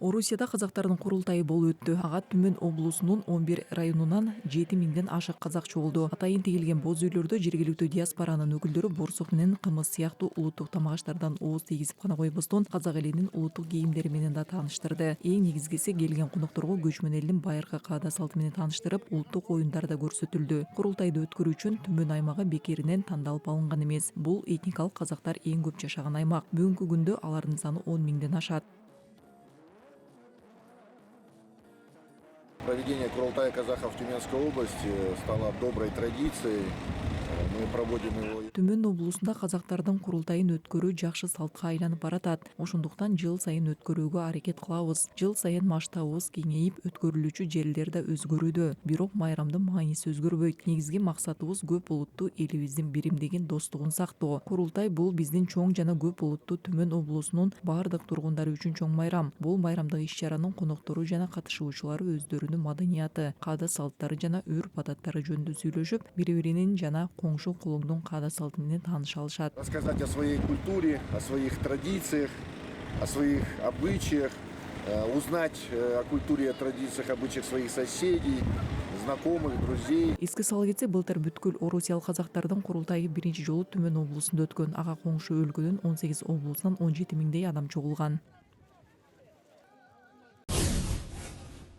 Орусияда казактардын курултайы болуп өттү. Ага Түмөн облусунун 11 районунан 7000ден ашык казак чогулду. Атайын тигилген боз үйлөрдө жергиликтүү диаспоранын өкүлдөрү борсук менен кымыз сыяктуу улуттук тамак-аштардан ооз тийгизип гана койбостон, казак элинин улуттук кийимдери менен да тааныштырды. Эң негизгиси келген конокторго көчмөн элдин байыркы каада салты менен тааныштырып, улуттук оюндар да көрсөтүлдү. Курултайды өткөрүү үчүн Түмөн аймагы бекеринен тандалып алынган эмес. Бул этникалык казактар эң көп жашаган аймак. Бүгүнкү күндө алардын саны 10 000ден ашат. Проведение Курултая казахов в Тюменской области стало доброй традицией. Мы проводим его. Түмөн облусунда казактардын курултайын өткөрүү жакшы салтка айланып баратат. Ошондуктан жыл сайын өткөрүүгө аракет кылабыз. Жыл сайын масштабыбыз кеңейип, өткөрүлүүчү жерлер да өзгөрүүдө. Бирок майрамдын мааниси өзгөрбөйт. Негизги максатыбыз көп улуттуу элибиздин биримдигин, достугун сактоо. Курултай бул биздин чоң жана көп улуттуу Түмөн облусунун баардык тургундары үчүн чоң майрам. Бул майрамдык иш-чаранын коноктору жана катышуучулары өздөрүнүн маданияты, каада салттары жана үрп-адаттары жөнүндө сүйлөшүп, бири-биринин жана коңшу кулуңдун каада салты менен тааныша алышат. Рассказать о своей культуре, о своих традициях, о своих обычаях, узнать о культуре, о традициях, обычаях своих соседей, знакомых, друзей. Эске сала кетсек, былтыр бүткүл орусиялык казактардын курултайы биринчи жолу Түмөн облусунда өткөн. Ага коңшу өлкөнүн 18 облусунан 17 000дей адам чогулган.